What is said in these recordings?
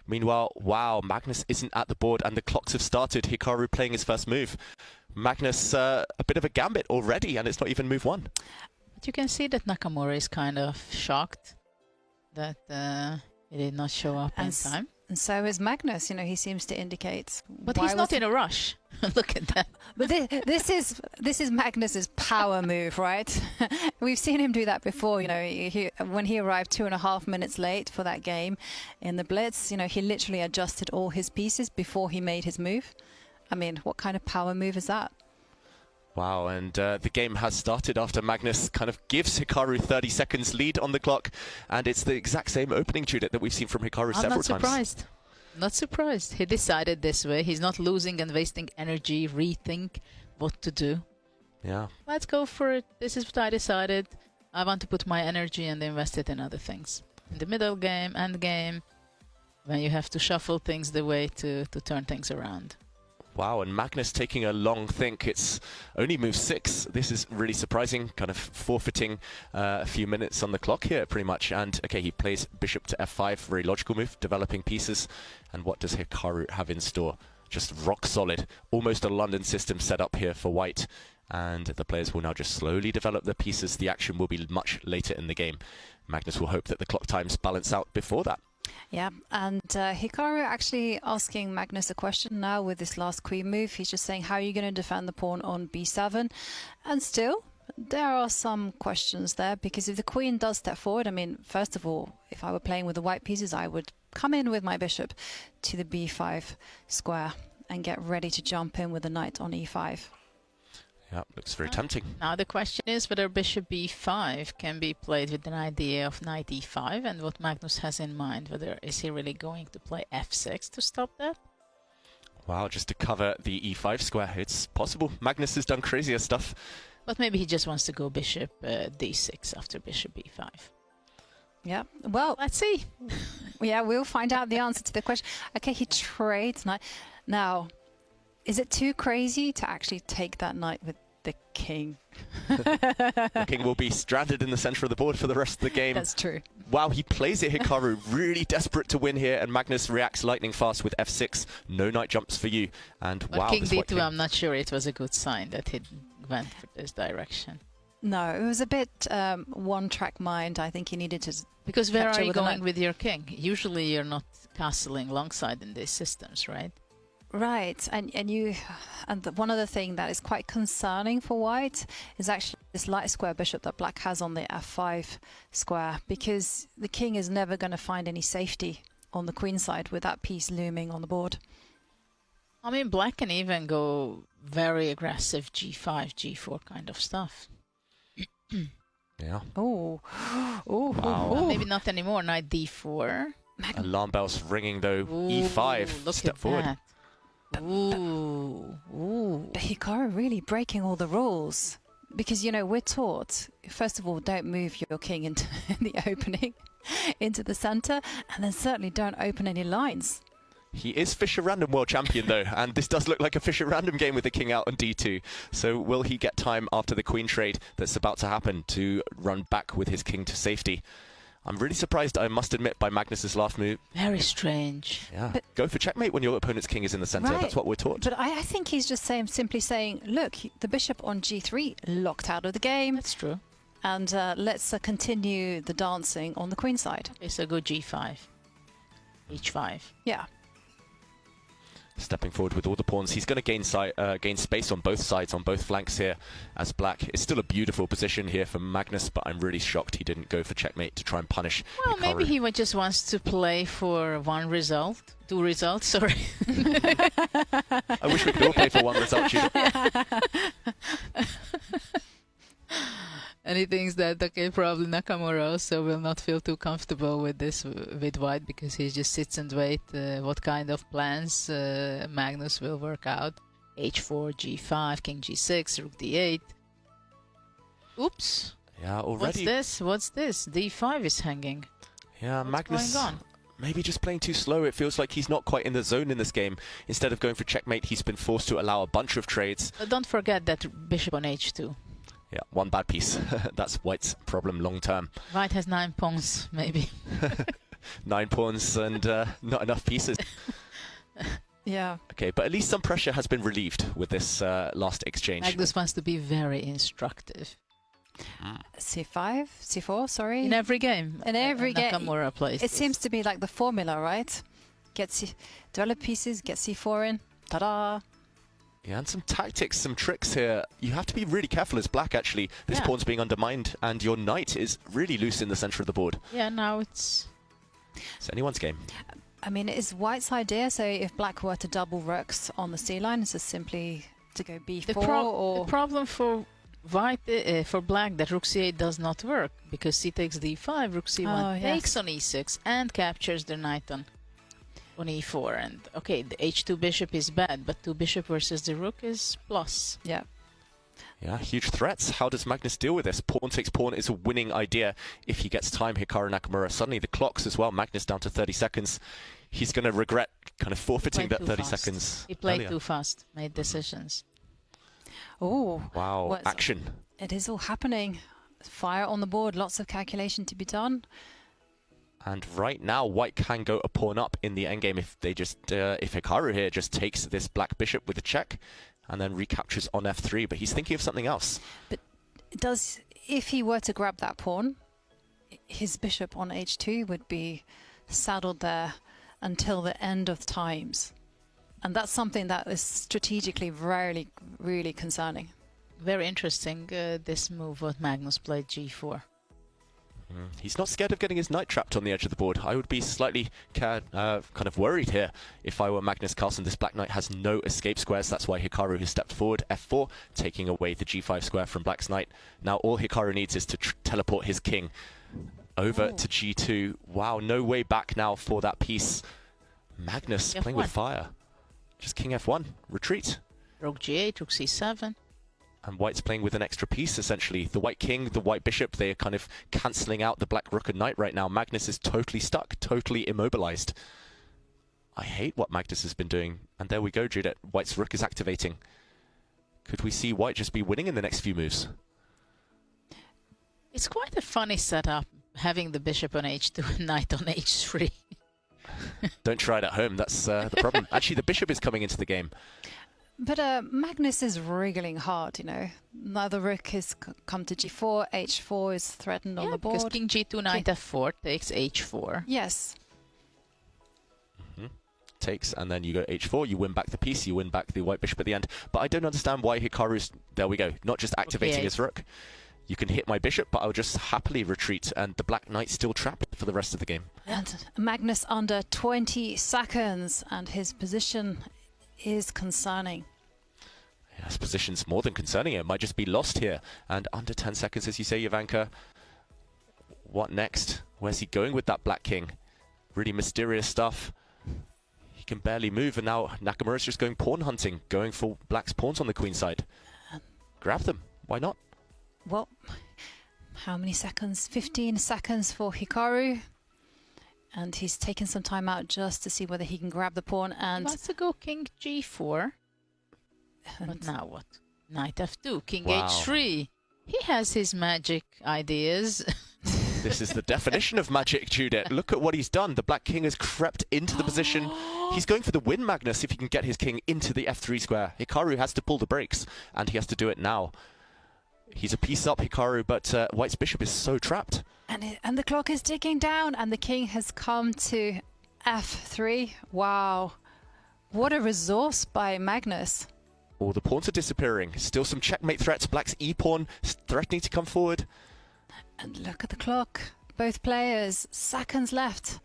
Meanwhile, wow, Magnus isn't at the board and the clocks have started. Hikaru playing his first move. Magnus, a bit of a gambit already, and it's not even move 1. But you can see that Nakamura is kind of shocked that he did not show up in time. And so is Magnus, you know, he seems to indicate. But he's not in a rush. Look at that. But this is Magnus's power move, right? We've seen him do that before, you know, when he arrived 2.5 minutes late for that game in the Blitz, you know, he literally adjusted all his pieces before he made his move. I mean, what kind of power move is that? Wow, and the game has started after Magnus kind of gives Hikaru 30 seconds lead on the clock, and it's the exact same opening Judith that we've seen from Hikaru several times. I'm not surprised. Not surprised. He decided this way. He's not losing and wasting energy, rethink what to do. Yeah. Let's go for it. This is what I decided. I want to put my energy and invest it in other things. In the middle game, end game, when you have to shuffle things the way to turn things around. Wow, and Magnus taking a long think. It's only move 6. This is really surprising, kind of forfeiting a few minutes on the clock here, pretty much. And, okay, he plays bishop to f5, very logical move, developing pieces. And what does Hikaru have in store? Just rock solid, almost a London system set up here for white. And the players will now just slowly develop their pieces. The action will be much later in the game. Magnus will hope that the clock times balance out before that. Yeah, and Hikaru actually asking Magnus a question now with this last queen move. He's just saying, how are you going to defend the pawn on b7? And still, there are some questions there, because if the queen does step forward, I mean, first of all, if I were playing with the white pieces, I would come in with my bishop to the b5 square and get ready to jump in with the knight on e5. Yeah, looks very tempting. Now the question is whether bishop b5 can be played with an idea of knight e5, and what Magnus has in mind. Whether is he really going to play f6 to stop that? Wow, just to cover the e5 square. It's possible. Magnus has done crazier stuff. But maybe he just wants to go bishop d6 after bishop b5. Yeah, well, let's see. Yeah, we'll find out the answer to the question. Okay, he trades knight. Now, is it too crazy to actually take that knight with the king? The king will be stranded in the center of the board for the rest of the game. That's true. Wow, he plays it, Hikaru, really desperate to win here, and Magnus reacts lightning fast with f6. No knight jumps for you. And but wow, king d2, I'm not sure it was a good sign that he went for this direction. No, it was a bit one-track mind. I think he needed to. Because where are you going with your king? Usually you're not castling longside in these systems, right? Right, and one other thing that is quite concerning for white is actually this light square bishop that black has on the f5 square, because the king is never going to find any safety on the queen side with that piece looming on the board. I mean, black can even go very aggressive g5, g4 kind of stuff. Yeah. Oh, oh, wow. oh. Maybe not anymore. Knight d4. Alarm bells ringing though. Ooh, e5. Look Step at forward. That. But Hikaru really breaking all the rules, because, you know, we're taught, first of all, don't move your king into the opening, into the center, and then certainly don't open any lines. He is Fischer Random World Champion though, and this does look like a Fischer Random game with the king out on d2. So will he get time after the queen trade that's about to happen to run back with his king to safety? I'm really surprised, I must admit, by Magnus's last move. Very strange. Yeah, but go for checkmate when your opponent's king is in the center. Right. That's what we're taught. But I think he's just simply saying, look, the bishop on g3 locked out of the game. That's true. And let's continue the dancing on the queen side. Okay, so go g5, h5. Yeah. Stepping forward with all the pawns. He's going to gain space on both sides, on both flanks here, as black. It's still a beautiful position here for Magnus, but I'm really shocked he didn't go for checkmate to try and punish Well, Hikaru. maybe he just wants to play for two results, sorry. I wish we could all play for one result, Judith. And he thinks that, okay, probably Nakamura also will not feel too comfortable with this, with white, because he just sits and waits what kind of plans Magnus will work out. h4, g5, king g6, rook d8. Oops. Yeah, already. What's this? d5 is hanging. Yeah, What's Magnus going on? maybe just playing too slow. It feels like he's not quite in the zone in this game. Instead of going for checkmate, he's been forced to allow a bunch of trades. But don't forget that bishop on h2. Yeah, one bad piece. That's white's problem long term. White has 9 pawns, maybe. 9 pawns and not enough pieces. Yeah. Okay, but at least some pressure has been relieved with this last exchange. Magnus wants to be very instructive. C5, C4, sorry. In every game. In every game. Nakamura plays It this. seems to be like the formula, right? Develop pieces, get C4 in. Ta-da! Yeah, and some tactics, some tricks here. You have to be really careful as black, actually. This pawn's being undermined, and your knight is really loose in the center of the board. Yeah, now it's anyone's game. I mean, it's white's idea, so if black were to double rooks on the C line, is it simply to go B4 or... The problem for white, for black, that rook c8 does not work, because c takes d5, rook c1 takes on e6 and captures the knight on e4. And okay, the h2 bishop is bad, but 2 bishop versus the rook is plus. Yeah. Yeah, huge threats. How does Magnus deal with this? Pawn takes pawn is a winning idea if he gets time. Hikaru Nakamura. Suddenly the clocks as well. Magnus down to 30 seconds. He's going to regret kind of forfeiting that 30 seconds. He played earlier. too fast, made decisions. Oh. Wow, action. It is all happening. Fire on the board, lots of calculation to be done. And right now, white can go a pawn up in the endgame if they just, if Hikaru here just takes this black bishop with a check and then recaptures on f3. But he's thinking of something else. But if he were to grab that pawn, his bishop on h2 would be saddled there until the end of times. And that's something that is strategically really concerning. Very interesting, this move what Magnus played g4. He's not scared of getting his knight trapped on the edge of the board. I would be slightly kind of worried here if I were Magnus Carlsen. This black knight has no escape squares. That's why Hikaru has stepped forward. f4, taking away the g5 square from black's knight. Now all Hikaru needs is to teleport his king over to g2. Wow, no way back now for that piece. Magnus playing with fire. Just king f1, retreat. Rook g8, rook c7. And white's playing with an extra piece, essentially. The white king, the white bishop, they are kind of cancelling out the black rook and knight right now. Magnus is totally stuck, totally immobilized. I hate what Magnus has been doing. And there we go, Judith. White's rook is activating. Could we see white just be winning in the next few moves? It's quite a funny setup, having the bishop on h2 and knight on h3. Don't try it at home, that's the problem. Actually, the bishop is coming into the game. But Magnus is wriggling hard, you know. Now the rook has come to g4, h4 is threatened on the board. Because king g2, knight f4 takes h4. Yes. Takes, and then you go h4, you win back the piece, you win back the white bishop at the end. But I don't understand why Hikaru's, there we go, not just activating his rook. You can hit my bishop, but I'll just happily retreat, and the black knight's still trapped for the rest of the game. And Magnus under 20 seconds, and his position is concerning. Yeah, his position's more than concerning. It might just be lost here. And under 10 seconds, as you say, Ivanka. What next? Where's he going with that black king? Really mysterious stuff. He can barely move, and now Nakamura's just going pawn hunting, going for black's pawns on the queen side. Grab them. Why not? Well, how many seconds? 15 seconds for Hikaru. And he's taken some time out just to see whether he can grab the pawn. And He wants to go king g4. But now what? Knight f2, king Wow. h3. He has his magic ideas. This is the definition of magic, Judith. Look at what he's done. The black king has crept into the position. He's going for the win, Magnus, if he can get his king into the f3 square. Hikaru has to pull the brakes, and he has to do it now. He's a piece up, Hikaru, but white's bishop is so trapped. And the clock is ticking down, and the king has come to f3. Wow. What a resource by Magnus. All the pawns are disappearing. Still some checkmate threats. Black's e-pawn threatening to come forward. And look at the clock. Both players, seconds left.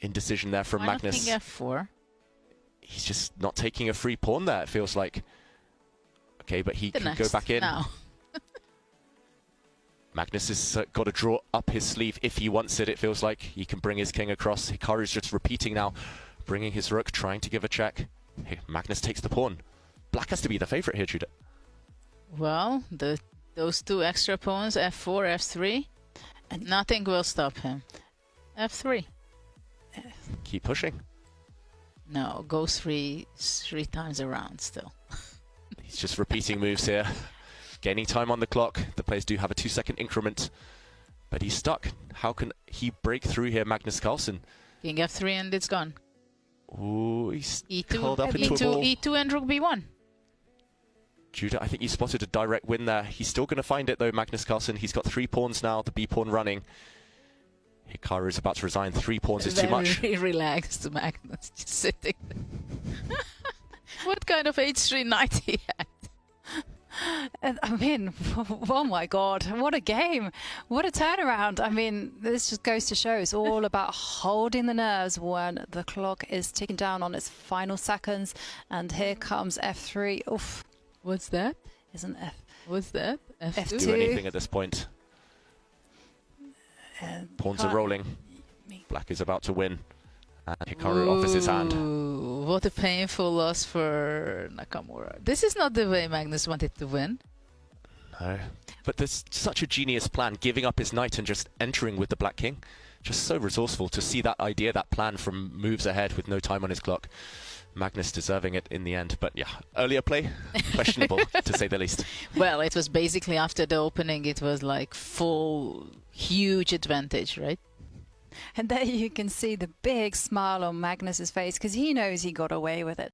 Indecision there from Why not Magnus. king f4? He's just not taking a free pawn there, it feels like. Okay, but he can go back in. Now. Magnus has got to draw up his sleeve if he wants it, it feels like. He can bring his king across. Hikaru's just repeating now, bringing his rook, trying to give a check. Hey, Magnus takes the pawn. Black has to be the favourite here, Judith. Well, those two extra pawns, f4, f3, and nothing will stop him. f3. Keep pushing. No, go three times around still. He's just repeating moves here. Gaining time on the clock. The players do have a 2-second increment. But he's stuck. How can he break through here, Magnus Carlsen? King F3 and it's gone. Ooh, he's E2, curled up into a E2, ball. E2 and Rook B1. Judah, I think he spotted a direct win there. He's still going to find it though, Magnus Carlsen. He's got 3 pawns now, the B pawn running. Hikaru is about to resign. 3 pawns is too much. Very relaxed, Magnus, just sitting there. What kind of H3 knight he had? I mean, oh my God, what a game. What a turnaround. I mean, this just goes to show it's all about holding the nerves when the clock is ticking down on its final seconds. And here comes F3. Oof. What's that? Isn't F? What's that? F2? Do anything at this point. Pawns are rolling. Black is about to win. And Hikaru offers his hand. Ooh, what a painful loss for Nakamura. This is not the way Magnus wanted to win. No. But there's such a genius plan, giving up his knight and just entering with the Black King. Just so resourceful to see that idea, that plan from moves ahead with no time on his clock. Magnus deserving it in the end. But yeah, earlier play, questionable to say the least. Well, it was basically after the opening, it was like full, huge advantage, right? And there you can see the big smile on Magnus's face because he knows he got away with it.